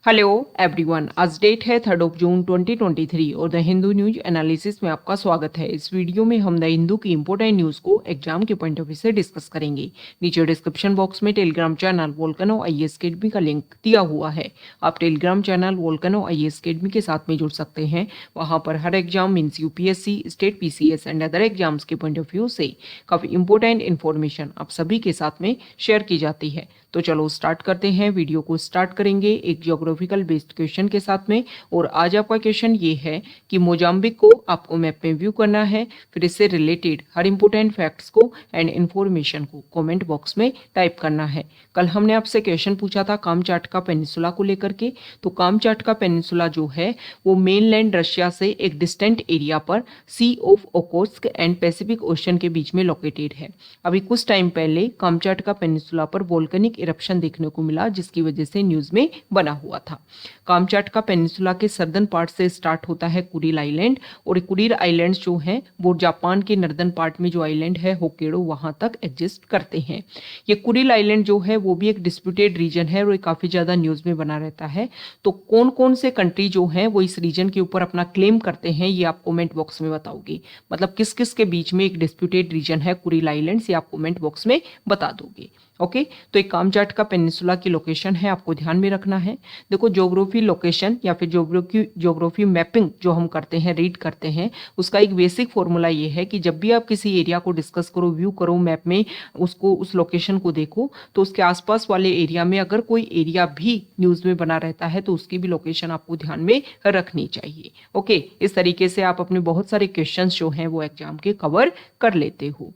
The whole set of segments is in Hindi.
हेलो एवरीवन, आज डेट है 3 जून 2023 और द हिंदू न्यूज एनालिसिस में आपका स्वागत है। इस वीडियो में हम द हिंदू की इंपॉर्टेंट न्यूज़ को एग्जाम के पॉइंट ऑफ व्यू से डिस्कस करेंगे। नीचे डिस्क्रिप्शन बॉक्स में Telegram channel Volcano IAS academy का लिंक दिया हुआ है। आप Telegram channel Volcano IAS academy के साथ में जुड़ सकते हैं। वहाँ पर हर exam means UPSC, state PCS and other exams के पॉइंट ऑफ व्यू से काफ़ी इंपॉर्टेंट इन्फॉर्मेशन आप सभी के साथ में शेयर की जाती है। तो चलो स्टार्ट करते हैं। वीडियो को स्टार्ट करेंगे एक ज्योग्राफिकल बेस्ड क्वेश्चन के साथ में। और आज आपका क्वेश्चन ये है कि मोजाम्बिक को आपको मैप में व्यू करना है, फिर इससे रिलेटेड हर इंपॉर्टेंट फैक्ट्स को एंड इन्फॉर्मेशन को कमेंट बॉक्स में टाइप करना है। कल हमने आपसे क्वेश्चन पूछा था कामचाटका पेनिनसुला को लेकर के। तो कामचाटका पेनिनसुला जो है वो मेनलैंड रशिया से एक डिस्टेंट एरिया पर सी ऑफ ओकोत्स्क एंड पैसिफिक ओशन के बीच में लोकेटेड है। अभी कुछ टाइम पहले कामचाटका पेनिनसुला पर वोल्केनिक इरप्शन देखने को मिला, जिसकी वजह से न्यूज में बना हुआ था। कामचाटका पेनिनसुला के सर्दर्न पार्ट से स्टार्ट होता है कुरिल आइलैंड, और कुरिल आइलैंड्स जो हैं वो जापान के नॉर्दर्न पार्ट में जो आइलैंड है होक्काइडो वहां तक एग्जिस्ट करते हैं। ये कुरिल आइलैंड जो है वो भी एक डिस्प्यूटेड रीजन है और ये काफी ज्यादा न्यूज में बना रहता है। तो कौन कौन से कंट्री जो है वो इस रीजन के ऊपर अपना क्लेम करते हैं ये आप कमेंट बॉक्स में बताओगे। मतलब किस किस के बीच में एक डिस्प्यूटेड रीजन है कुरिल आइलैंड्स, ये आप कमेंट बॉक्स में बता दोगे। ओके, तो एक कामचाटका पेनिनसुला की लोकेशन है, आपको ध्यान में रखना है। देखो, ज्योग्राफी लोकेशन या फिर ज्योग्राफी मैपिंग जो हम करते हैं, रीड करते हैं, उसका एक बेसिक फॉर्मूला ये है कि जब भी आप किसी एरिया को डिस्कस करो, व्यू करो मैप में, उसको उस लोकेशन को देखो, तो उसके आसपास वाले एरिया में अगर कोई एरिया भी न्यूज में बना रहता है तो उसकी भी लोकेशन आपको ध्यान में रखनी चाहिए। ओके, इस तरीके से आप अपने बहुत सारे क्वेश्चंस जो हैं वो एग्जाम के कवर कर लेते हो।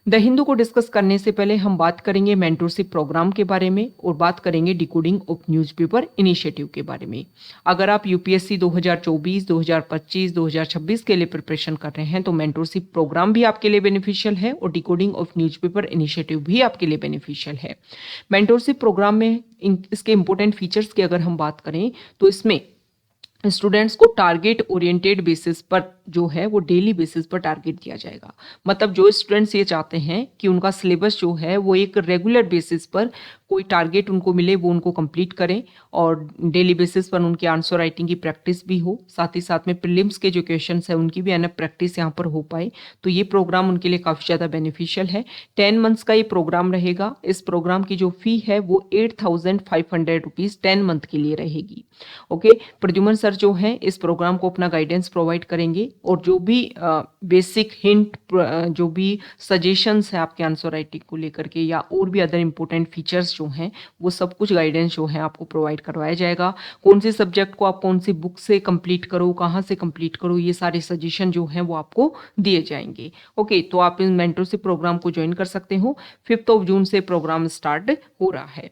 द हिंदू को डिस्कस करने से पहले हम बात करेंगे मेंटरशिप प्रोग्राम के बारे में और बात करेंगे डिकोडिंग ऑफ न्यूज़पेपर इनिशिएटिव के बारे में। अगर आप यूपीएससी 2024, 2025, 2026 के लिए प्रिपरेशन कर रहे हैं तो मेंटरशिप प्रोग्राम भी आपके लिए बेनिफिशियल है और डिकोडिंग ऑफ न्यूज़पेपर इनिशिएटिव भी आपके लिए बेनिफिशियल है। मेंटरशिप प्रोग्राम में इसके इंपॉर्टेंट फीचर्स की अगर हम बात करें तो इसमें स्टूडेंट्स को टारगेट ओरिएंटेड बेसिस पर जो है वो डेली बेसिस पर टारगेट दिया जाएगा। मतलब जो स्टूडेंट्स ये चाहते हैं कि उनका सिलेबस जो है वो एक रेगुलर बेसिस पर कोई टारगेट उनको मिले, वो उनको कंप्लीट करें और डेली बेसिस पर उनकी आंसर राइटिंग की प्रैक्टिस भी हो, साथ ही साथ में प्रीलिम्स के जो क्वेश्चन है उनकी भी एनफ प्रैक्टिस यहाँ पर हो पाए। तो ये प्रोग्राम उनके लिए काफ़ी ज़्यादा बेनिफिशियल है। 10 मंथ्स का ये प्रोग्राम रहेगा। इस प्रोग्राम की जो फी है वो 8,500 रुपीज़ 10 मंथ के लिए रहेगी। ओके, प्रद्युमन सर जो हैं इस प्रोग्राम को अपना गाइडेंस प्रोवाइड करेंगे और जो भी बेसिक हिंट, जो भी सजेशंस है आपके आंसर राइटिंग को लेकर के या और भी अदर इंपॉर्टेंट फीचर्स जो हैं वो सब कुछ गाइडेंस जो है आपको प्रोवाइड करवाया जाएगा। कौन से सब्जेक्ट को आप कौन सी बुक से कंप्लीट करो, कहाँ से कंप्लीट करो, ये सारे सजेशन जो हैं वो आपको दिए जाएंगे। ओके, तो आप इन मेंटरशिप प्रोग्राम को ज्वाइन कर सकते हो। 5 जून से प्रोग्राम स्टार्ट हो रहा है।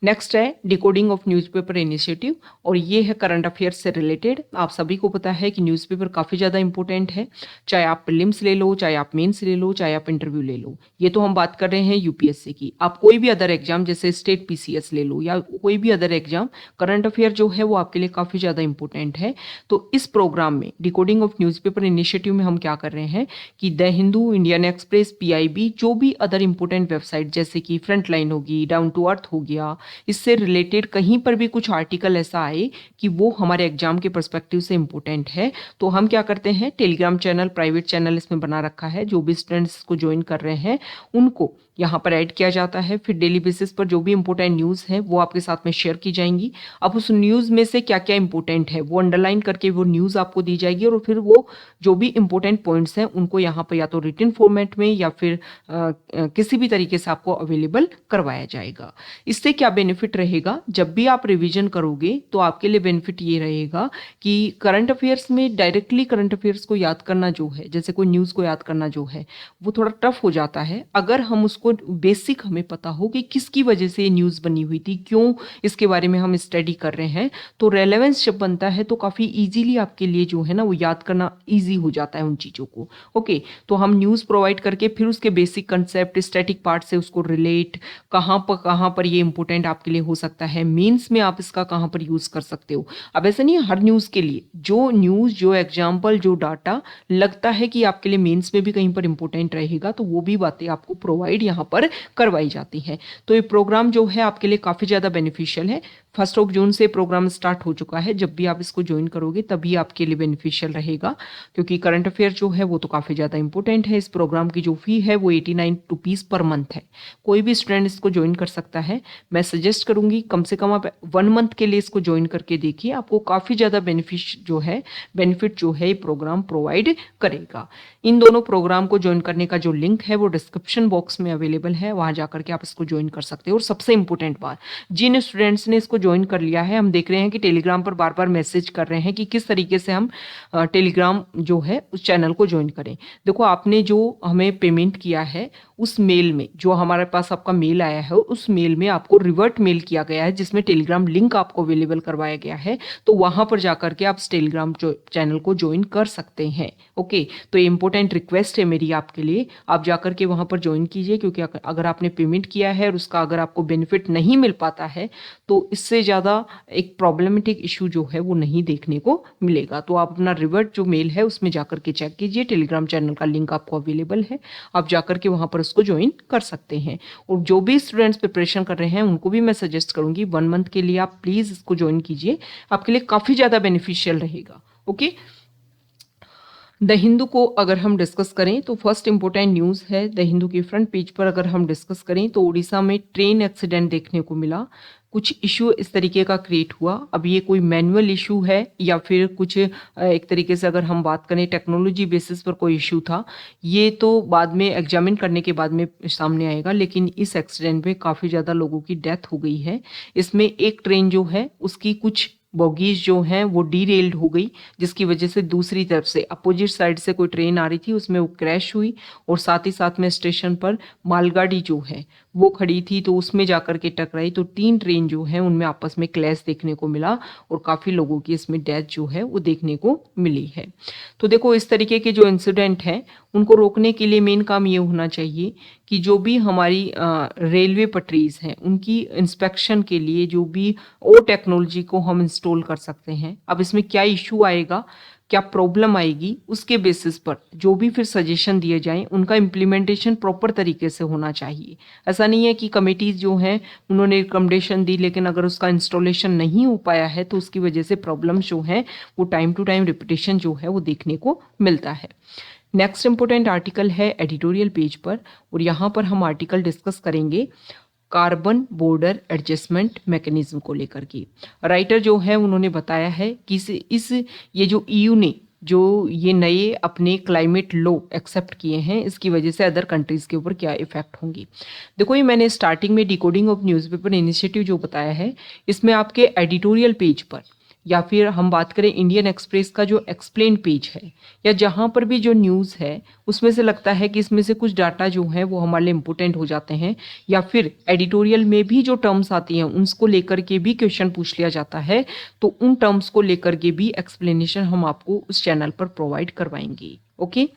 नेक्स्ट है डिकोडिंग ऑफ न्यूज़पेपर इनिशिएटिव और ये है करंट अफेयर्स से रिलेटेड। आप सभी को पता है कि न्यूज़पेपर काफ़ी ज़्यादा इंपॉर्टेंट है, चाहे आप प्रीलिम्स ले लो, चाहे आप मेंस ले लो, चाहे आप इंटरव्यू ले लो। ये तो हम बात कर रहे हैं यूपीएससी की। आप कोई भी अदर एग्जाम जैसे स्टेट पीसीएस ले लो या कोई भी अदर एग्जाम, करंट अफेयर जो है वो आपके लिए काफ़ी ज़्यादा इंपॉर्टेंट है। तो इस प्रोग्राम में डिकोडिंग ऑफ न्यूज़पेपर इनिशिएटिव में हम क्या कर रहे हैं कि the Hindu, Indian express, PIB, जो भी अदर इंपॉर्टेंट वेबसाइट जैसे कि फ्रंटलाइन होगी, डाउन टू अर्थ हो गया, इससे रिलेटेड कहीं पर भी कुछ आर्टिकल ऐसा आए कि वो हमारे एग्जाम के पर्सपेक्टिव से इंपॉर्टेंट है, तो हम क्या करते हैं, टेलीग्राम चैनल, प्राइवेट चैनल इसमें बना रखा है। जो भी स्टूडेंट्स को ज्वाइन कर रहे हैं उनको यहाँ पर ऐड किया जाता है। फिर डेली बेसिस पर जो भी इंपॉर्टेंट न्यूज़ है वो आपके साथ में शेयर की जाएंगी। अब उस न्यूज़ में से क्या क्या इंपॉर्टेंट है वो अंडरलाइन करके वो न्यूज़ आपको दी जाएगी और फिर वो जो भी इंपॉर्टेंट पॉइंट्स हैं उनको यहाँ पर या तो रिटन फॉर्मेट में या फिर किसी भी तरीके से आपको अवेलेबल करवाया जाएगा। इससे क्या बेनिफिट रहेगा, जब भी आप रिवीजन करोगे तो आपके लिए बेनिफिट ये रहेगा कि करंट अफेयर्स में डायरेक्टली करंट अफेयर्स को याद करना जो है, जैसे कोई न्यूज़ को याद करना जो है वो थोड़ा टफ हो जाता है। अगर हम उसको बेसिक हमें पता हो कि किसकी वजह से ये न्यूज़ बनी हुई थी, क्यों इसके बारे में हम स्टडी कर रहे हैं, तो रेलेवेंस जब बनता है तो काफ़ी ईजीली आपके लिए जो है ना वो याद करना ईजी हो जाता है उन चीज़ों को। ओके, तो हम न्यूज़ प्रोवाइड करके फिर उसके बेसिक कंसेप्ट, स्टैटिक पार्ट से उसको रिलेट, कहाँ पर ये इंपॉर्टेंट आपके लिए हो सकता है, मीन्स में आप इसका कहाँ पर यूज़ कर सकते हो। अब ऐसा नहीं है हर न्यूज़ के लिए, जो न्यूज़, जो एग्जाम्पल, जो डाटा लगता है कि आपके लिए मेंस में भी कहीं पर इंपॉर्टेंट रहेगा तो वो भी बातें आपको प्रोवाइड यहाँ पर करवाई जाती हैं। तो ये प्रोग्राम जो है आपके लिए काफ़ी ज़्यादा बेनिफिशियल है। 1 जून से प्रोग्राम स्टार्ट हो चुका है। जब भी आप इसको ज्वाइन करोगे तभी आपके लिए बेनिफिशियल रहेगा, क्योंकि करंट अफेयर जो है वो तो काफ़ी ज़्यादा इंपॉर्टेंट है। इस प्रोग्राम की जो फी है वो 89 रुपीज़ पर मंथ है। कोई भी स्टूडेंट इसको ज्वाइन कर सकता है। मैं सजेस्ट करूंगी कम से कम आप 1 मंथ के लिए इसको ज्वाइन करके देखिए, आपको काफ़ी ज़्यादा बेनिफिट जो है ये प्रोग्राम प्रोवाइड करेगा। इन दोनों प्रोग्राम को ज्वाइन करने का जो लिंक है वो डिस्क्रिप्शन बॉक्स में अवेलेबल है, वहां जाकर के आप इसको ज्वाइन कर सकते हो। और सबसे इंपॉर्टेंट बात, जिन स्टूडेंट्स ने इसको ज्वाइन कर लिया है, हम देख रहे हैं कि टेलीग्राम पर बार बार मैसेज कर रहे हैं कि किस तरीके से हम टेलीग्राम जो है उस चैनल को ज्वाइन करें। देखो, आपने जो हमें पेमेंट किया है उस मेल में, जो हमारे पास आपका मेल आया है उस मेल में आपको रिवर्ट मेल किया गया है जिसमें टेलीग्राम लिंक आपको अवेलेबल करवाया गया है। तो वहां पर जाकर के आप टेलीग्राम चैनल को ज्वाइन कर सकते हैं। ओके, तो ये इंपॉर्टेंट रिक्वेस्ट है मेरी आपके लिए, आप जाकर के वहां पर ज्वाइन कीजिए, क्योंकि अगर आपने पेमेंट किया है और उसका अगर आपको बेनिफिट नहीं मिल पाता है तो इससे ज़्यादा एक प्रॉब्लमेटिक इशू जो है वो नहीं देखने को मिलेगा। तो आप अपना रिवर्ट जो मेल है उसमें जाकर के चेक कीजिए, टेलीग्राम चैनल का लिंक आपको अवेलेबल है, आप जाकर के वहां पर उसको ज्वाइन कर सकते हैं। और जो भी स्टूडेंट्स प्रिपरेशन कर रहे हैं उनको भी मैं सजेस्ट करूंगी 1 मंथ के लिए आप प्लीज इसको ज्वाइन कीजिए, आपके लिए काफी ज्यादा बेनिफिशियल रहेगा। ओके, द हिंदू को अगर हम डिस्कस करें तो फर्स्ट इंपॉर्टेंट न्यूज़ है द हिंदू के फ्रंट पेज पर। अगर हम डिस्कस करें तो उड़ीसा में ट्रेन एक्सीडेंट देखने को मिला, कुछ इशू इस तरीके का क्रिएट हुआ। अब ये कोई मैनुअल इशू है या फिर कुछ एक तरीके से अगर हम बात करें टेक्नोलॉजी बेसिस पर कोई इशू था, ये तो बाद में एग्जामिन करने के बाद में सामने आएगा। लेकिन इस एक्सीडेंट में काफ़ी ज़्यादा लोगों की डेथ हो गई है। इसमें एक ट्रेन जो है उसकी कुछ बोगीज जो हैं वो डीरेल्ड हो गई, जिसकी वजह से दूसरी तरफ से अपोजिट साइड से कोई ट्रेन आ रही थी उसमें वो क्रैश हुई। और साथ ही साथ में स्टेशन पर मालगाड़ी जो है वो खड़ी थी तो उसमें जाकर के टकराई। तो 3 ट्रेन जो है उनमें आपस में क्लैश देखने को मिला और काफ़ी लोगों की इसमें डेथ जो है वो देखने को मिली है। तो देखो, इस तरीके के जो इंसिडेंट हैं उनको रोकने के लिए मेन काम ये होना चाहिए कि जो भी हमारी रेलवे पटरीज हैं उनकी इंस्पेक्शन के लिए जो भी और टेक्नोलॉजी को हम इंस्टॉल कर सकते हैं। अब इसमें क्या इशू आएगा, क्या प्रॉब्लम आएगी, उसके बेसिस पर जो भी फिर सजेशन दिए जाएं उनका इम्प्लीमेंटेशन प्रॉपर तरीके से होना चाहिए। ऐसा नहीं है कि कमेटीज जो हैं उन्होंने रिकमेंडेशन दी लेकिन अगर उसका इंस्टॉलेशन नहीं हो पाया है तो उसकी वजह से प्रॉब्लम जो है वो टाइम टू टाइम रिपीटेशन जो है वो देखने को मिलता है। नेक्स्ट इंपॉर्टेंट आर्टिकल है एडिटोरियल पेज पर, और यहाँ पर हम आर्टिकल डिस्कस करेंगे कार्बन बॉर्डर एडजस्टमेंट मैकेनिज्म को लेकर के। राइटर जो है उन्होंने बताया है कि ये जो ईयू ने जो ये नए अपने क्लाइमेट लॉ एक्सेप्ट किए हैं इसकी वजह से अदर कंट्रीज के ऊपर क्या इफेक्ट होंगी। देखो, ये मैंने स्टार्टिंग में डिकोडिंग ऑफ न्यूज़पेपर इनिशिएटिव जो बताया है, इसमें आपके एडिटोरियल पेज पर या फिर हम बात करें इंडियन एक्सप्रेस का जो एक्सप्लेन पेज है या जहाँ पर भी जो न्यूज़ है उसमें से लगता है कि इसमें से कुछ डाटा जो है वो हमारे लिए इम्पोर्टेंट हो जाते हैं, या फिर एडिटोरियल में भी जो टर्म्स आती हैं उनको लेकर के भी क्वेश्चन पूछ लिया जाता है, तो उन टर्म्स को लेकर के भी एक्सप्लेनेशन हम आपको उस चैनल पर प्रोवाइड करवाएंगे। ओके,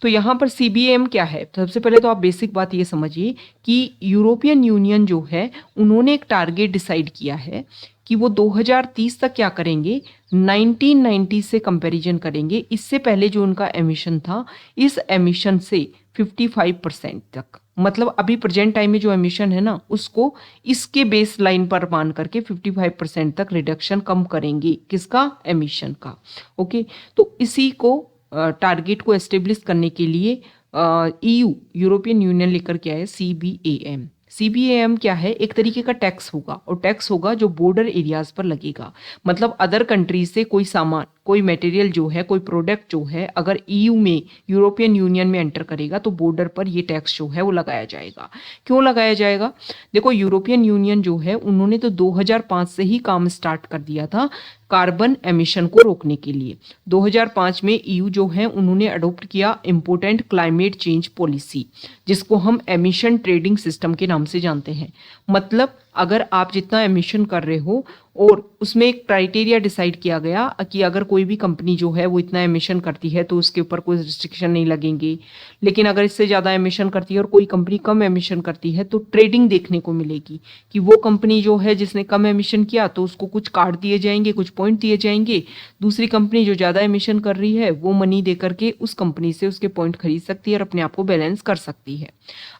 तो यहाँ पर CBAM क्या है, सबसे पहले तो आप बेसिक बात ये समझिए कि यूरोपियन यूनियन जो है उन्होंने एक टारगेट डिसाइड किया है कि वो 2030 तक क्या करेंगे, 1990 से कंपैरिजन करेंगे। इससे पहले जो उनका एमिशन था, इस एमिशन से 55% तक, मतलब अभी प्रेजेंट टाइम में जो एमिशन है ना उसको इसके बेस लाइन पर मान करके 55% तक रिडक्शन कम करेंगे। किसका, एमिशन का। ओके, तो इसी को टारगेट को एस्टेब्लिश करने के लिए EU यूरोपियन यूनियन लेकर के आए CBAM। CBAM क्या है, एक तरीके का टैक्स होगा, और टैक्स होगा जो बॉर्डर एरियाज पर लगेगा। मतलब अदर कंट्रीज से कोई सामान, कोई मटेरियल जो है, कोई प्रोडक्ट जो है अगर EU में, यूरोपियन यूनियन में एंटर करेगा तो बॉर्डर पर ये टैक्स जो है वो लगाया जाएगा। क्यों लगाया जाएगा, देखो यूरोपियन यूनियन जो है उन्होंने तो 2005 से ही काम स्टार्ट कर दिया था कार्बन एमिशन को रोकने के लिए। 2005 में EU जो है उन्होंने अडॉप्ट किया इम्पोर्टेंट क्लाइमेट चेंज पॉलिसी, जिसको हम एमिशन ट्रेडिंग सिस्टम के नाम से जानते हैं। मतलब अगर आप जितना एमिशन कर रहे हो और उसमें एक क्राइटेरिया डिसाइड किया गया कि अगर कोई भी कंपनी जो है वो इतना एमिशन करती है तो उसके ऊपर कोई रिस्ट्रिक्शन नहीं लगेंगे, लेकिन अगर इससे ज़्यादा एमिशन करती है और कोई कंपनी कम एमिशन करती है तो ट्रेडिंग देखने को मिलेगी कि वो कंपनी जो है जिसने कम एमिशन किया तो उसको कुछ कार्ड दिए जाएंगे, कुछ पॉइंट दिए जाएंगे। दूसरी कंपनी जो ज़्यादा एमिशन कर रही है वो मनी दे करके उस कंपनी से उसके पॉइंट खरीद सकती है और अपने आप को बैलेंस कर सकती है।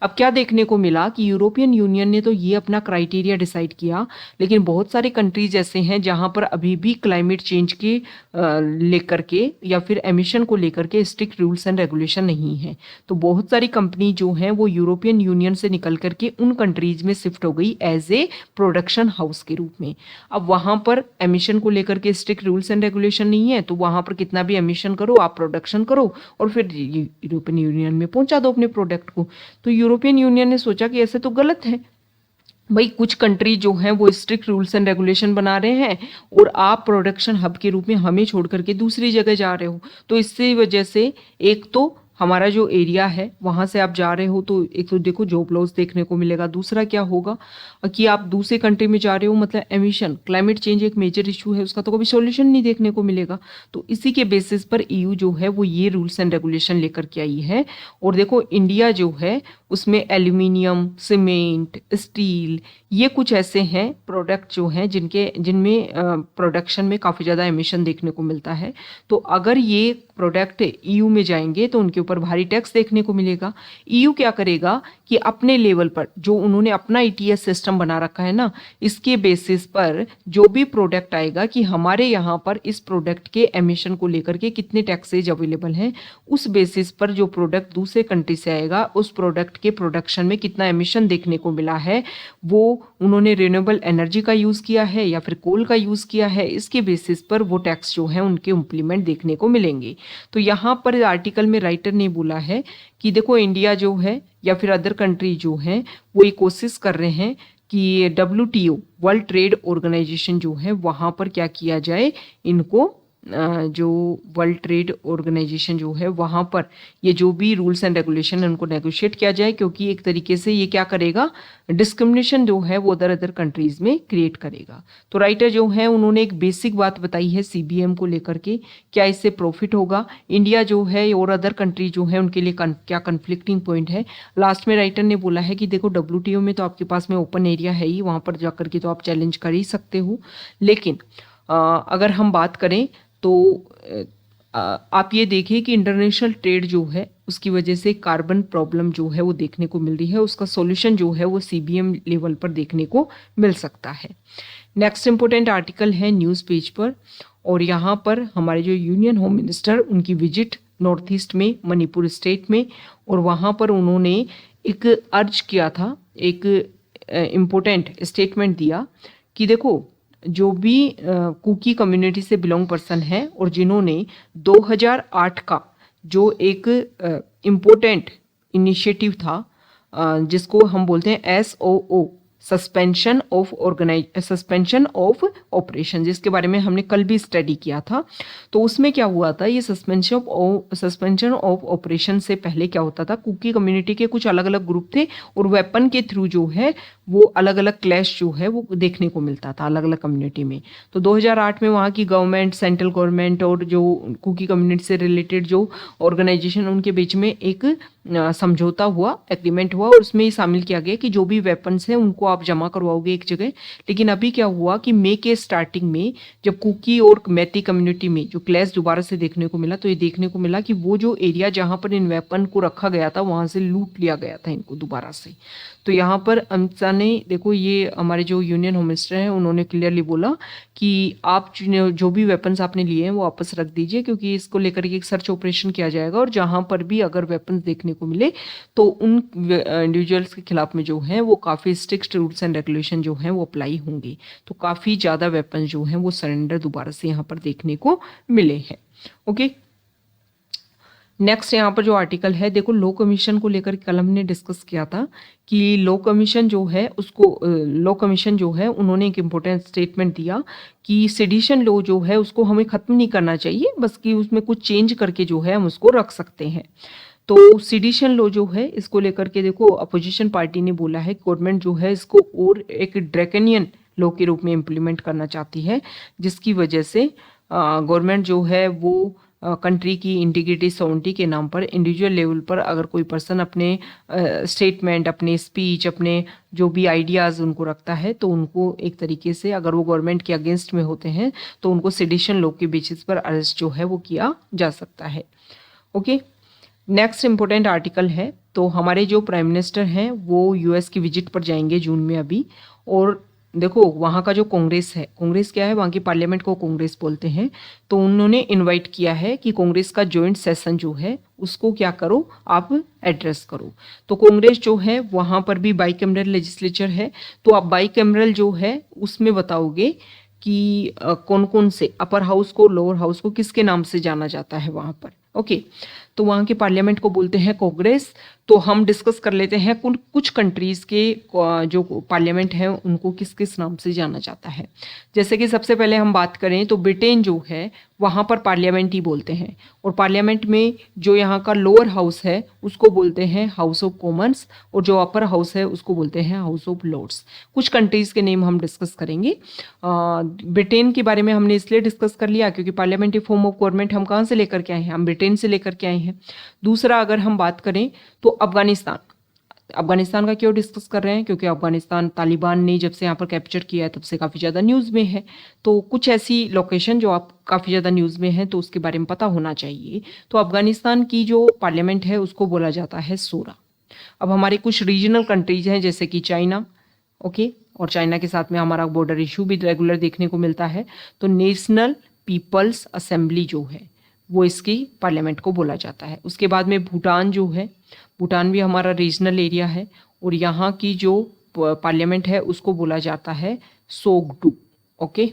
अब क्या देखने को मिला कि यूरोपियन यूनियन ने तो ये अपना क्राइटेरिया एरिया डिसाइड किया, लेकिन बहुत सारे कंट्रीज ऐसे हैं जहां पर अभी भी क्लाइमेट चेंज के लेकर के या फिर एमिशन को लेकर के स्ट्रिक्ट रूल्स एंड रेगुलेशन नहीं है। तो बहुत सारी कंपनी जो हैं वो यूरोपियन यूनियन से निकल करके उन कंट्रीज में शिफ्ट हो गई एज ए प्रोडक्शन हाउस के रूप में। अब वहां पर एमिशन को लेकर के स्ट्रिक्ट रूल्स एंड रेगुलेशन नहीं है, तो वहां पर कितना भी एमिशन करो, आप प्रोडक्शन करो और फिर यूरोपियन यूनियन में पहुंचा दो अपने प्रोडक्ट को। तो यूरोपियन यूनियन ने सोचा कि ऐसे तो गलत है भाई, कुछ कंट्री जो हैं वो स्ट्रिक्ट रूल्स एंड रेगुलेशन बना रहे हैं और आप प्रोडक्शन हब के रूप में हमें छोड़ करके दूसरी जगह जा रहे हो। तो इससे वजह से एक तो हमारा जो एरिया है वहां से आप जा रहे हो तो एक तो देखो जॉब लॉस देखने को मिलेगा, दूसरा क्या होगा कि आप दूसरे कंट्री में जा रहे हो, मतलब एमिशन, क्लाइमेट चेंज एक मेजर इशू है, उसका तो कभी सॉल्यूशन नहीं देखने को मिलेगा। तो इसी के बेसिस पर ईयू जो है वो ये रूल्स एंड रेगुलेशन लेकर के आई है। और देखो इंडिया जो है उसमें एल्यूमिनियम, सीमेंट, स्टील, ये कुछ ऐसे हैं प्रोडक्ट जो हैं जिनमें प्रोडक्शन में काफ़ी ज़्यादा एमिशन देखने को मिलता है। तो अगर ये प्रोडक्ट ईयू में जाएंगे तो उनके ऊपर भारी टैक्स देखने को मिलेगा। ईयू क्या करेगा कि अपने लेवल पर जो उन्होंने अपना ईटीएस सिस्टम बना रखा है ना, इसके बेसिस पर जो भी प्रोडक्ट आएगा कि हमारे यहाँ पर इस प्रोडक्ट के एमिशन को लेकर के कितने टैक्सेज अवेलेबल हैं, उस बेसिस पर जो प्रोडक्ट दूसरे कंट्री से आएगा उस प्रोडक्ट के प्रोडक्शन में कितना एमिशन देखने को मिला है, वो उन्होंने रिन्यूएबल एनर्जी का यूज़ किया है या फिर कोल का यूज़ किया है, इसके बेसिस पर वो टैक्स जो है उनके इम्प्लीमेंट देखने को मिलेंगे। तो यहाँ पर आर्टिकल में राइटर ने बोला है कि देखो इंडिया जो है या फिर अदर कंट्री जो है वो ये कोशिश कर रहे हैं कि WTO वर्ल्ड ट्रेड ऑर्गेनाइजेशन जो है वहाँ पर क्या किया जाए, इनको जो वर्ल्ड ट्रेड ऑर्गेनाइजेशन जो है वहाँ पर ये जो भी रूल्स एंड रेगुलेशन है उनको नेगोशिएट किया जाए, क्योंकि एक तरीके से ये क्या करेगा, डिस्क्रिमिनेशन जो है वो अदर कंट्रीज में क्रिएट करेगा। तो राइटर जो है उन्होंने एक बेसिक बात बताई है CBM को लेकर के, क्या इससे प्रॉफिट होगा इंडिया जो है और अदर कंट्री जो है उनके लिए क्या कन्फ्लिक्टिंग पॉइंट है। लास्ट में राइटर ने बोला है कि देखो WTO में तो आपके पास में ओपन एरिया है ही, वहाँ पर जाकर के तो आप चैलेंज कर ही सकते हो, लेकिन अगर हम बात करें तो आप ये देखिए कि इंटरनेशनल ट्रेड जो है उसकी वजह से कार्बन प्रॉब्लम जो है वो देखने को मिल रही है, उसका सॉल्यूशन जो है वो CBM लेवल पर देखने को मिल सकता है। नेक्स्ट इंपॉर्टेंट आर्टिकल है न्यूज़ पेज पर, और यहाँ पर हमारे जो यूनियन होम मिनिस्टर उनकी विजिट नॉर्थ ईस्ट में मणिपुर स्टेट में, और वहाँ पर उन्होंने एक अर्ज किया था, एक इम्पोर्टेंट स्टेटमेंट दिया कि देखो जो भी कुकी कम्युनिटी से बिलोंग पर्सन है और जिन्होंने 2008 का जो एक इम्पोर्टेंट इनिशिएटिव था जिसको हम बोलते हैं SOO, सस्पेंशन ऑफ ऑपरेशन, जिसके बारे में हमने कल भी स्टडी किया था। तो उसमें क्या हुआ था, ये सस्पेंशन ऑफ ऑपरेशन से पहले क्या होता था, कुकी कम्युनिटी के कुछ अलग अलग ग्रुप थे और वेपन के थ्रू जो है वो अलग अलग क्लैश जो है वो देखने को मिलता था अलग अलग कम्युनिटी में। तो 2008 में वहाँ की गवर्नमेंट, सेंट्रल गवर्नमेंट और जो कुकी कम्युनिटी से रिलेटेड जो ऑर्गेनाइजेशन उनके बीच में एक समझौता हुआ, एग्रीमेंट हुआ, और उसमें ये शामिल किया गया कि जो भी वेपन्स हैं उनको आप जमा करवाओगे एक जगह। लेकिन अभी क्या हुआ कि मई के स्टार्टिंग में जब कुकी और मैती कम्युनिटी में जो क्लैश दोबारा से देखने को मिला, तो ये देखने को मिला कि वो जो एरिया जहाँ पर इन वेपन को रखा गया था वहाँ से लूट लिया गया था इनको दोबारा से। तो यहाँ पर अमित शाह ने, देखो ये हमारे जो यूनियन होम मिनिस्टर हैं उन्होंने क्लियरली बोला कि आप जो भी वेपन्स आपने लिए हैं वो वापस रख दीजिए, क्योंकि इसको लेकर के एक सर्च ऑपरेशन किया जाएगा और जहाँ पर भी अगर वेपन्स देखने को मिले तो उन इंडिविजुअल्स के खिलाफ में जो है वो काफ़ी स्ट्रिक्ट रूल्स एंड रेगुलेशन जो हैं वो अप्लाई होंगे। तो काफ़ी ज़्यादा वेपन्स जो हैं वो सरेंडर दोबारा से यहाँ पर देखने को मिले हैं। ओके, नेक्स्ट यहाँ पर जो आर्टिकल है, देखो लॉ कमीशन को लेकर कल हमने डिस्कस किया था कि लॉ कमीशन जो है उन्होंने एक इम्पोर्टेंट स्टेटमेंट दिया कि सेडिशन लॉ जो है उसको हमें ख़त्म नहीं करना चाहिए, बस कि उसमें कुछ चेंज करके जो है हम उसको रख सकते हैं। तो सेडिशन लॉ जो है इसको लेकर के देखो अपोजिशन पार्टी ने बोला है गवर्नमेंट जो है इसको और एक ड्रैकनियन लॉ के रूप में इम्प्लीमेंट करना चाहती है, जिसकी वजह से गवर्नमेंट जो है वो कंट्री की इंटीग्रिटी सॉवरेनिटी के नाम पर इंडिविजुअल लेवल पर अगर कोई पर्सन अपने स्टेटमेंट, अपने स्पीच, अपने जो भी आइडियाज़ उनको रखता है तो उनको एक तरीके से अगर वो गवर्नमेंट के अगेंस्ट में होते हैं तो उनको सेडिशन लॉ के बेसिस पर अरेस्ट जो है वो किया जा सकता है। ओके, नेक्स्ट इम्पोर्टेंट आर्टिकल है, तो हमारे जो प्राइम मिनिस्टर हैं वो US की विजिट पर जाएंगे जून में अभी, और देखो वहाँ का जो कांग्रेस है, कांग्रेस क्या है, वहाँ की पार्लियामेंट को कांग्रेस बोलते हैं, तो उन्होंने इनवाइट किया है कि कांग्रेस का जॉइंट सेशन जो है उसको क्या करो, आप एड्रेस करो। तो कांग्रेस जो है वहाँ पर भी बाई कैमरल लेजिस्लेचर है, तो आप बाई कैमरल जो है उसमें बताओगे कि कौन कौन से अपर हाउस को, लोअर हाउस को किसके नाम से जाना जाता है वहाँ पर। ओके, तो वहाँ के पार्लियामेंट को बोलते हैं कांग्रेस। तो हम डिस्कस कर लेते हैं कुछ कंट्रीज़ के जो पार्लियामेंट है उनको किस किस नाम से जाना जाता है। जैसे कि सबसे पहले हम बात करें तो ब्रिटेन जो है वहाँ पर पार्लियामेंट ही बोलते हैं, और पार्लियामेंट में जो यहाँ का लोअर हाउस है उसको बोलते हैं हाउस ऑफ कॉमन्स, और जो अपर हाउस है उसको बोलते हैं हाउस ऑफ लॉर्ड्स। कुछ कंट्रीज़ के नेम हम डिस्कस करेंगे। ब्रिटेन के बारे में हमने इसलिए डिस्कस कर लिया क्योंकि पार्लियामेंट्री फॉर्म ऑफ गवर्नमेंट हम कहाँ से लेकर के आए हैं, हम ब्रिटेन से लेकर के आए हैं। दूसरा अगर हम बात करें तो अफगानिस्तान, अफगानिस्तान का क्यों डिस्कस कर रहे हैं, क्योंकि अफगानिस्तान तालिबान ने जब से यहाँ पर कैप्चर किया है तब से काफ़ी ज़्यादा न्यूज़ में है। तो कुछ ऐसी लोकेशन जो आप काफ़ी ज़्यादा न्यूज़ में है तो उसके बारे में पता होना चाहिए। तो अफगानिस्तान की जो पार्लियामेंट है उसको बोला जाता है शूरा। अब हमारे कुछ रीजनल कंट्रीज हैं जैसे कि चाइना, ओके, और चाइना के साथ में हमारा बॉर्डर इशू भी रेगुलर देखने को मिलता है। तो नेशनल पीपल्स असेंबली जो है वो इसकी पार्लियामेंट को बोला जाता है। उसके बाद में भूटान जो है, भूटान भी हमारा रीजनल एरिया है, और यहाँ की जो पार्लियामेंट है उसको बोला जाता है सोगडू। ओके,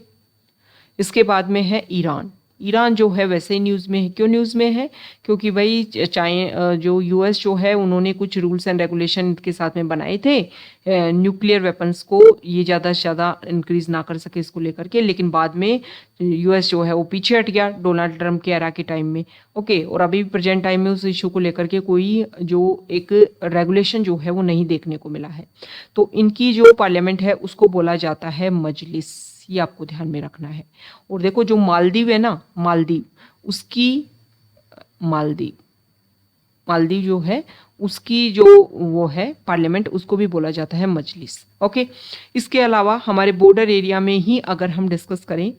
इसके बाद में है ईरान। ईरान जो है वैसे ही न्यूज़ में है। क्यों न्यूज़ में है, क्योंकि भाई जो यूएस जो है उन्होंने कुछ रूल्स एंड रेगुलेशन के साथ में बनाए थे न्यूक्लियर वेपन्स को ये ज़्यादा से ज़्यादा इंक्रीज ना कर सके इसको लेकर के, लेकिन बाद में यूएस जो है वो पीछे हट गया डोनाल्ड ट्रंप के एरा के टाइम में। ओके, और अभी प्रेजेंट टाइम में उस इशू को लेकर के कोई जो एक रेगुलेशन जो है वो नहीं देखने को मिला है। तो इनकी जो पार्लियामेंट है उसको बोला जाता है मजलिस, ये आपको ध्यान में रखना है। और देखो जो मालदीव है ना, मालदीव, उसकी मालदीव जो है उसकी जो वो है पार्लियामेंट उसको भी बोला जाता है मजलिस। ओके, इसके अलावा हमारे बॉर्डर एरिया में ही अगर हम डिस्कस करें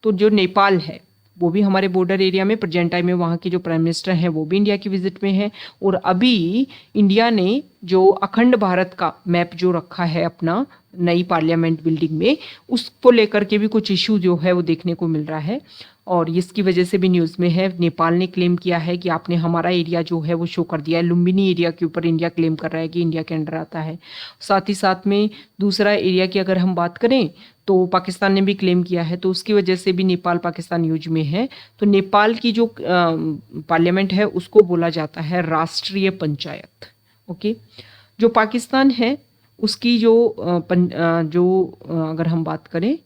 तो जो नेपाल है वो भी हमारे बॉर्डर एरिया में, प्रेजेंट टाइम में वहाँ के जो प्राइम मिनिस्टर हैं वो भी इंडिया की विजिट में है। और अभी इंडिया ने जो अखंड भारत का मैप जो रखा है अपना नई पार्लियामेंट बिल्डिंग में, उसको लेकर के भी कुछ इशू जो है वो देखने को मिल रहा है, और इसकी वजह से भी न्यूज़ में है। नेपाल ने क्लेम किया है कि आपने हमारा एरिया जो है वो शो कर दिया है, लुम्बिनी एरिया के ऊपर इंडिया क्लेम कर रहा है कि इंडिया के अंडर आता है। साथ ही साथ में दूसरा एरिया की अगर हम बात करें तो पाकिस्तान ने भी क्लेम किया है, तो उसकी वजह से भी नेपाल पाकिस्तान यूज में है। तो नेपाल की जो पार्लियामेंट है उसको बोला जाता है राष्ट्रीय पंचायत। ओके, जो पाकिस्तान है उसकी अगर हम बात करें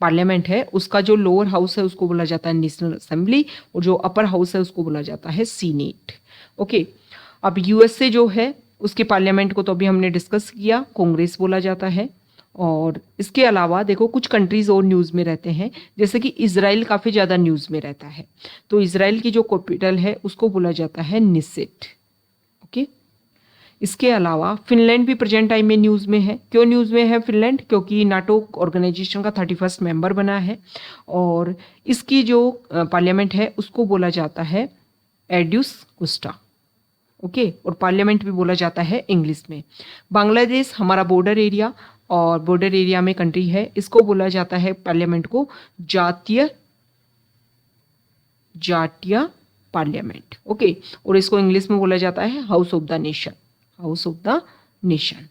पार्लियामेंट है उसका जो लोअर हाउस है उसको बोला जाता है नेशनल असेंबली, और जो अपर हाउस है उसको बोला जाता है सीनेट। ओके, अब यूएसए जो है उसके पार्लियामेंट को तो अभी हमने डिस्कस किया, कांग्रेस बोला जाता है। और इसके अलावा देखो कुछ कंट्रीज और न्यूज़ में रहते हैं, जैसे कि इजराइल काफ़ी ज़्यादा न्यूज़ में रहता है। तो इजराइल की जो कैपिटल है उसको बोला जाता है निसिट। ओके, इसके अलावा फिनलैंड भी प्रेजेंट टाइम में न्यूज़ में है। क्यों न्यूज़ में है फिनलैंड, क्योंकि नाटो ऑर्गेनाइजेशन का 31st मेंबर बना है, और इसकी जो पार्लियामेंट है उसको बोला जाता है एड्यूस कुस्टा। ओके, और पार्लियामेंट भी बोला जाता है इंग्लिश में। बांग्लादेश हमारा बॉर्डर एरिया, और बॉर्डर एरिया में कंट्री है, इसको बोला जाता है पार्लियामेंट को जातीय पार्लियामेंट। ओके, और इसको इंग्लिश में बोला जाता है house of the nation, house of the nation.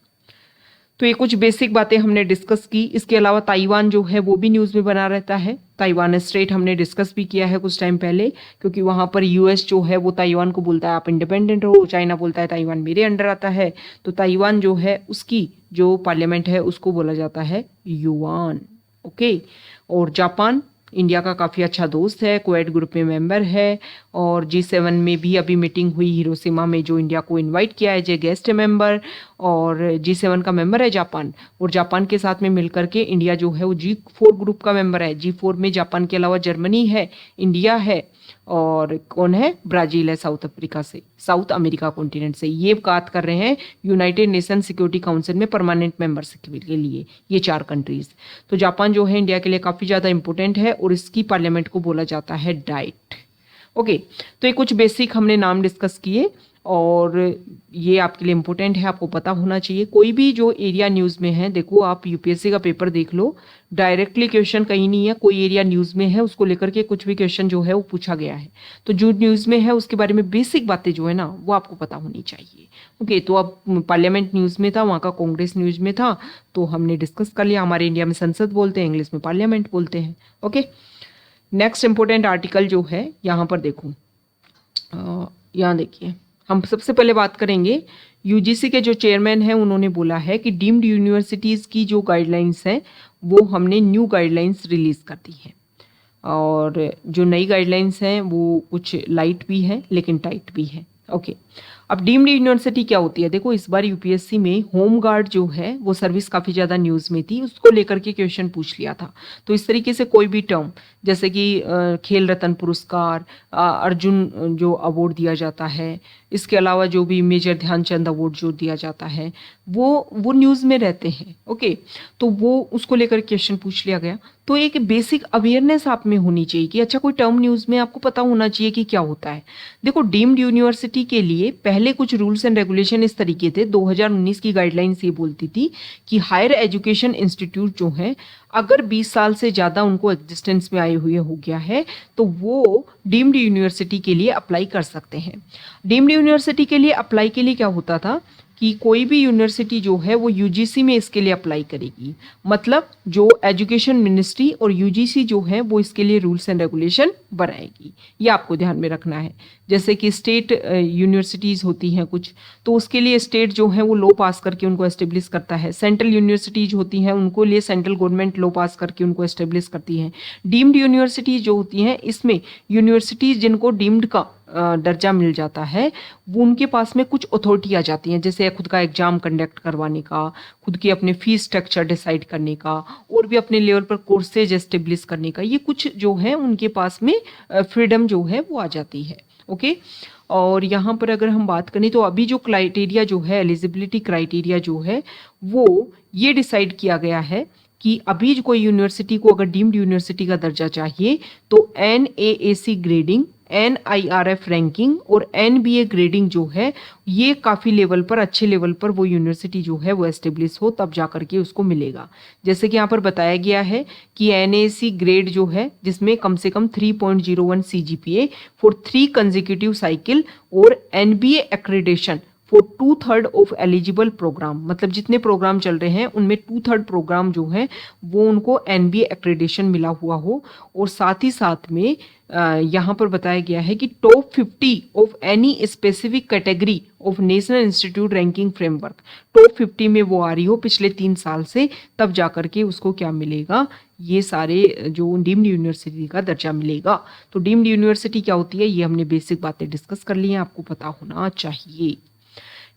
तो ये कुछ बेसिक बातें हमने डिस्कस की। इसके अलावा ताइवान जो है वो भी न्यूज़ में बना रहता है। ताइवान स्टेट हमने डिस्कस भी किया है कुछ टाइम पहले, क्योंकि वहाँ पर यूएस जो है वो ताइवान को बोलता है आप इंडिपेंडेंट हो, चाइना बोलता है ताइवान मेरे अंडर आता है। तो ताइवान जो है उसकी जो पार्लियामेंट है उसको बोला जाता है युआन। ओके, और जापान इंडिया का काफ़ी अच्छा दोस्त है, क्वेड ग्रुप में मेंबर है, और G7 में भी अभी मीटिंग हुई हिरोशिमा में जो इंडिया को इनवाइट किया है एज ए गेस्ट मेंबर, और G7 का मेंबर है जापान। और जापान के साथ में मिलकर के इंडिया जो है वो G4 ग्रुप का मेंबर है। G4 में जापान के अलावा जर्मनी है, इंडिया है, और कौन है, ब्राज़ील है, साउथ अफ्रीका से, साउथ अमेरिका कॉन्टिनेंट से। ये बात कर रहे हैं यूनाइटेड नेशन सिक्योरिटी काउंसिल में परमानेंट मेंबरशिप के लिए, ये 4 कंट्रीज। तो जापान जो है इंडिया के लिए काफ़ी ज़्यादा इंपॉर्टेंट है, और इसकी पार्लियामेंट को बोला जाता है डाइट। ओके, तो ये कुछ बेसिक हमने नाम डिस्कस किए। और ये आपके लिए इम्पोर्टेंट है, आपको पता होना चाहिए। कोई भी जो एरिया न्यूज़ में है, देखो आप यूपीएससी का पेपर देख लो, डायरेक्टली क्वेश्चन कहीं नहीं है, कोई एरिया न्यूज़ में है उसको लेकर के कुछ भी क्वेश्चन जो है वो पूछा गया है। तो जो न्यूज़ में है उसके बारे में बेसिक बातें जो है ना वो आपको पता होनी चाहिए। ओके, तो अब पार्लियामेंट न्यूज़ में था, वहाँ का कांग्रेस न्यूज़ में था, तो हमने डिस्कस कर लिया। हमारे इंडिया में संसद बोलते हैं, इंग्लिश में पार्लियामेंट बोलते हैं। ओके, नेक्स्ट इंपॉर्टेंट आर्टिकल जो है यहाँ पर देखो, यहाँ देखिए, हम सबसे पहले बात करेंगे यूजीसी के जो चेयरमैन हैं, उन्होंने बोला है कि डीम्ड यूनिवर्सिटीज़ की जो गाइडलाइंस हैं वो हमने न्यू गाइडलाइंस रिलीज़ कर दी हैं। और जो नई गाइडलाइंस हैं वो कुछ लाइट भी हैं लेकिन टाइट भी हैं। ओके, अब डीम्ड यूनिवर्सिटी क्या होती है? देखो, इस बार यूपीएससी में होम गार्ड जो है वो सर्विस काफ़ी ज़्यादा न्यूज़ में थी, उसको लेकर के क्वेश्चन पूछ लिया था। तो इस तरीके से कोई भी टर्म जैसे कि खेल रत्न पुरस्कार, अर्जुन जो अवार्ड दिया जाता है, इसके अलावा जो भी मेजर ध्यानचंद अवार्ड जो दिया जाता है वो न्यूज़ में रहते हैं। ओके, तो वो उसको लेकर क्वेश्चन पूछ लिया गया। तो एक बेसिक अवेयरनेस आप में होनी चाहिए कि अच्छा कोई टर्म न्यूज़ में आपको पता होना चाहिए कि क्या होता है। देखो, डीम्ड यूनिवर्सिटी के लिए पहले कुछ रूल्स एंड रेगुलेशन इस तरीके थे। 2019 की गाइडलाइंस ये बोलती थी कि हायर एजुकेशन इंस्टीट्यूट जो हैं, अगर 20 साल से ज़्यादा उनको एग्जिस्टेंस में आए हुए हो गया है तो वो डीम्ड यूनिवर्सिटी के लिए अप्लाई कर सकते हैं। डीम्ड यूनिवर्सिटी के लिए अप्लाई के लिए क्या होता था कि कोई भी यूनिवर्सिटी जो है वो यूजीसी में इसके लिए अप्लाई करेगी, मतलब जो एजुकेशन मिनिस्ट्री और यूजीसी जो है वो इसके लिए रूल्स एंड रेगुलेशन बनाएगी। ये आपको ध्यान में रखना है। जैसे कि स्टेट यूनिवर्सिटीज़ होती हैं कुछ, तो उसके लिए स्टेट जो है वो लॉ पास करके उनको एस्टेब्लिश करता है। सेंट्रल यूनिवर्सिटीज़ होती हैं, उनको लिए सेंट्रल गवर्नमेंट लॉ पास करके उनको एस्टेब्लिश करती है। डीम्ड यूनिवर्सिटीज़ जो होती हैं, इसमें यूनिवर्सिटीज़ जिनको डीम्ड का दर्जा मिल जाता है वो उनके पास में कुछ अथॉरिटी आ जाती हैं, जैसे खुद का एग्जाम कंडक्ट करवाने का, खुद की अपने फीस स्ट्रक्चर डिसाइड करने का, और भी अपने लेवल पर कोर्सेज एस्टेब्लिश करने का। ये कुछ जो है उनके पास में फ्रीडम जो है वो आ जाती है। ओके, और यहाँ पर अगर हम बात करें तो अभी जो क्राइटेरिया जो है, एलिजिबिलिटी क्राइटेरिया जो है वो ये डिसाइड किया गया है कि अभी जो कोई यूनिवर्सिटी को अगर डीम्ड यूनिवर्सिटी का दर्जा चाहिए तो NAAC ग्रेडिंग, NIRF रैंकिंग और NBA ग्रेडिंग जो है ये काफ़ी लेवल पर, अच्छे लेवल पर वो यूनिवर्सिटी जो है वो एस्टेब्लिश हो तब जा करके उसको मिलेगा। जैसे कि यहाँ पर बताया गया है कि NAAC ग्रेड जो है जिसमें कम से कम 3.01 CGPA फॉर 3 कंसेक्यूटिव साइकिल और NBA accreditation for 2/3 of eligible program, मतलब जितने प्रोग्राम चल रहे हैं उनमें 2/3 प्रोग्राम जो है वो उनको NBA एक्रेडिशन मिला हुआ हो। और साथ ही साथ में यहाँ पर बताया गया है कि top 50 of any specific category of national institute ranking framework, top 50 में वो आ रही हो पिछले 3 साल से, तब जा करके उसको क्या मिलेगा, ये सारे जो डीम्ड यूनिवर्सिटी का दर्जा मिलेगा। तो डीम्ड यूनिवर्सिटी क्या होती है ये हमने बेसिक बातें डिस्कस कर ली हैं, आपको पता होना चाहिए।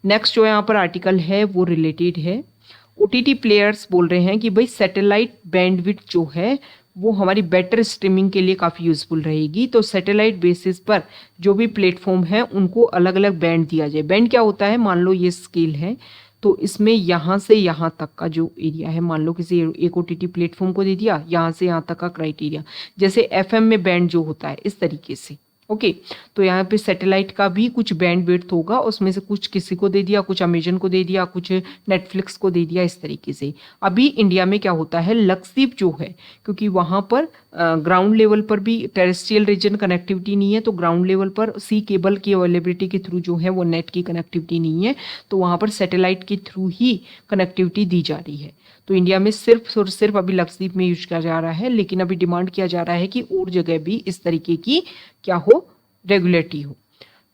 नेक्स्ट जो यहाँ पर आर्टिकल है वो रिलेटेड है, OTT प्लेयर्स बोल रहे हैं कि भाई सैटेलाइट बैंडविड्थ जो है वो हमारी बेटर स्ट्रीमिंग के लिए काफ़ी यूज़फुल रहेगी। तो सैटेलाइट बेसिस पर जो भी प्लेटफॉर्म है उनको अलग अलग बैंड दिया जाए। बैंड क्या होता है, मान लो ये स्केल है तो इसमें यहाँ से यहाँ तक का जो एरिया है, मान लो किसी एक OTT प्लेटफॉर्म को दे दिया यहाँ से यहाँ तक का क्राइटेरिया, जैसे FM में बैंड जो होता है इस तरीके से। ओके, तो यहाँ पे सैटेलाइट का भी कुछ बैंड विड्थ होगा, उसमें से कुछ किसी को दे दिया, कुछ अमेजन को दे दिया, कुछ नेटफ्लिक्स को दे दिया, इस तरीके से। अभी इंडिया में क्या होता है, लक्षद्वीप जो है, क्योंकि वहाँ पर ग्राउंड लेवल पर भी टेरेस्ट्रियल रीजन कनेक्टिविटी नहीं है, तो ग्राउंड लेवल पर सी केबल की अवेलेबिलिटी के थ्रू जो है वो नेट की कनेक्टिविटी नहीं है, तो वहाँ पर सैटेलाइट के थ्रू ही कनेक्टिविटी दी जा रही है। तो इंडिया में सिर्फ और सिर्फ अभी लक्षद्वीप में यूज किया जा रहा है, लेकिन अभी डिमांड किया जा रहा है कि और जगह भी इस तरीके की क्या हो, रेगुलेटरी हो।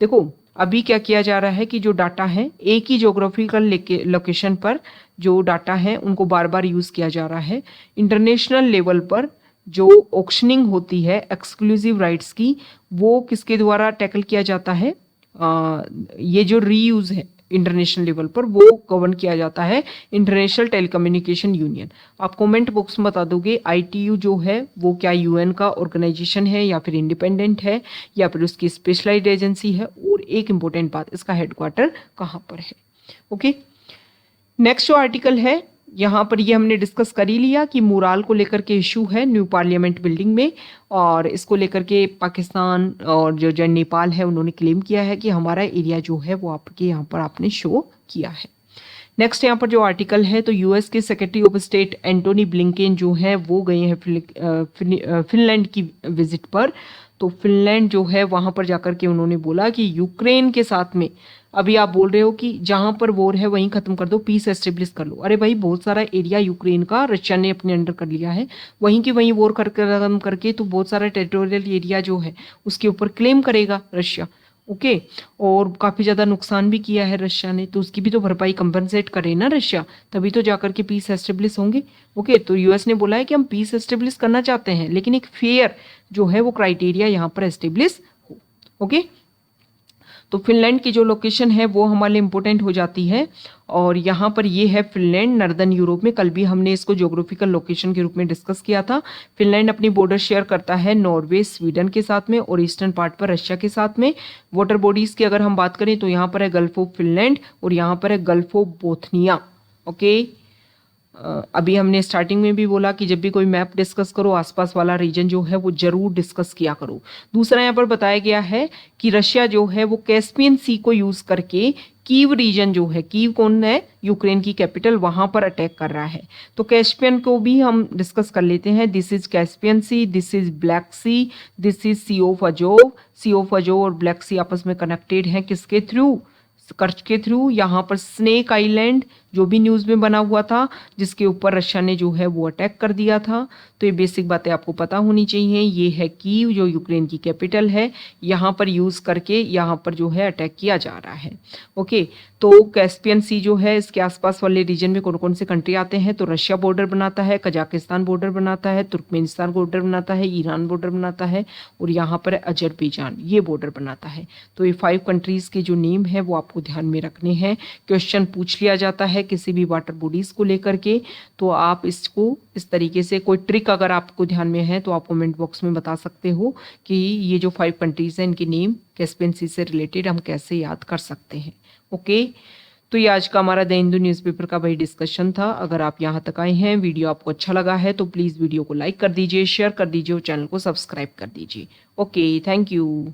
देखो अभी क्या किया जा रहा है कि जो डाटा है एक ही ज्योग्राफिकल लोकेशन पर जो डाटा है उनको बार बार यूज़ किया जा रहा है। इंटरनेशनल लेवल पर जो ऑक्शनिंग होती है एक्सक्लूसिव राइट्स की, वो किसके द्वारा टैकल किया जाता है, ये जो रीयूज़ है इंटरनेशनल लेवल पर वो गवर्न किया जाता है इंटरनेशनल टेलीकम्युनिकेशन यूनियन। आप कमेंट बॉक्स में बता दोगे ITU जो है वो क्या UN का ऑर्गेनाइजेशन है या फिर इंडिपेंडेंट है या फिर उसकी स्पेशलाइज्ड एजेंसी है, और एक इंपॉर्टेंट बात, इसका हेडक्वार्टर कहाँ पर है। ओके, नेक्स्ट जो आर्टिकल है यहाँ पर ये हमने डिस्कस कर ही लिया कि मोराल को लेकर के इशू है न्यू पार्लियामेंट बिल्डिंग में, और इसको लेकर के पाकिस्तान और जो नेपाल है उन्होंने क्लेम किया है कि हमारा एरिया जो है वो आपके यहाँ पर आपने शो किया है। नेक्स्ट यहाँ पर जो आर्टिकल है, तो यूएस के secretary of state Antony Blinken जो है वो गए हैं फिनलैंड की विजिट पर। तो फिनलैंड जो है वहाँ पर जाकर के उन्होंने बोला कि यूक्रेन के साथ में अभी आप बोल रहे हो कि जहाँ पर वॉर है वहीं खत्म कर दो, पीस एस्टेब्लिश कर लो। अरे भाई, बहुत सारा एरिया यूक्रेन का रशिया ने अपने अंडर कर लिया है, वहीं की वहीं वॉर खत्म करके तो बहुत सारा टेरिटोरियल एरिया जो है उसके ऊपर क्लेम करेगा रशिया। ओके, और काफ़ी ज़्यादा नुकसान भी किया है रशिया ने, तो उसकी भी तो भरपाई कंपनसेट करे ना रशिया, तभी तो जाकर के पीस एस्टेब्लिश होंगे। ओके, तो यूएस ने बोला है कि हम पीस एस्टेब्लिश करना चाहते हैं, लेकिन एक फेयर जो है वो क्राइटेरिया यहाँ पर एस्टेब्लिश हो। ओके, तो फिनलैंड की जो लोकेशन है वो हमारे लिए इम्पोर्टेंट हो जाती है, और यहाँ पर ये है फिनलैंड नॉर्दर्न यूरोप में। कल भी हमने इसको ज्योग्राफिकल लोकेशन के रूप में डिस्कस किया था। फिनलैंड अपनी बॉर्डर शेयर करता है नॉर्वे स्वीडन के साथ में, और ईस्टर्न पार्ट पर रशिया के साथ में। वाटर बॉडीज़ की अगर हम बात करें तो यहाँ पर है गल्फ ऑफ फिनलैंड और यहाँ पर है गल्फ ऑफ बोथनिया। ओके, अभी हमने स्टार्टिंग में भी बोला कि जब भी कोई मैप डिस्कस करो आसपास वाला रीजन जो है वो जरूर डिस्कस किया करो। दूसरा यहाँ पर बताया गया है कि रशिया जो है वो कैस्पियन सी को यूज करके कीव रीजन जो है, कीव कौन है, यूक्रेन की कैपिटल, वहां पर अटैक कर रहा है। तो कैस्पियन को भी हम डिस्कस कर लेते हैं। This is Caspian Sea, this is Black Sea, this is Sea of Azov. Sea of Azov और ब्लैक सी आपस में कनेक्टेड हैं, किसके थ्रू, कर्च के थ्रू। यहाँ पर स्नेक आइलैंड जो भी न्यूज़ में बना हुआ था, जिसके ऊपर रशिया ने जो है वो अटैक कर दिया था। तो ये बेसिक बातें आपको पता होनी चाहिए। ये है कीव जो यूक्रेन की कैपिटल है, यहाँ पर यूज़ करके यहाँ पर जो है अटैक किया जा रहा है। ओके, तो कैस्पियन सी जो है इसके आसपास वाले रीजन में कौन कौन से कंट्री आते हैं, तो रशिया बॉर्डर बनाता है, कजाकिस्तान बॉर्डर बनाता है, तुर्कमेनिस्तान बॉर्डर बनाता है, ईरान बॉर्डर बनाता है, और यहाँ पर अजरबैजान ये बॉर्डर बनाता है। तो ये 5 कंट्रीज़ के जो नेम है वो आपको ध्यान में रखने हैं। क्वेश्चन पूछ लिया जाता है किसी भी वाटर बॉडीज को लेकर के, तो आप इसको इस तरीके से, कोई ट्रिक अगर आपको ध्यान में है तो आप कमेंट बॉक्स में बता सकते हो कि ये जो 5 कंट्रीज हैं इनके नेम कैस्पियन सी से रिलेटेड हम कैसे याद कर सकते हैं। ओके, तो ये आज का हमारा द हिंदू न्यूज़पेपर का वही डिस्कशन था। अगर आप यहाँ तक आए हैं, वीडियो आपको अच्छा लगा है तो प्लीज़ वीडियो को लाइक कर दीजिए, शेयर कर दीजिए और चैनल को सब्सक्राइब कर दीजिए। Okay, thank you.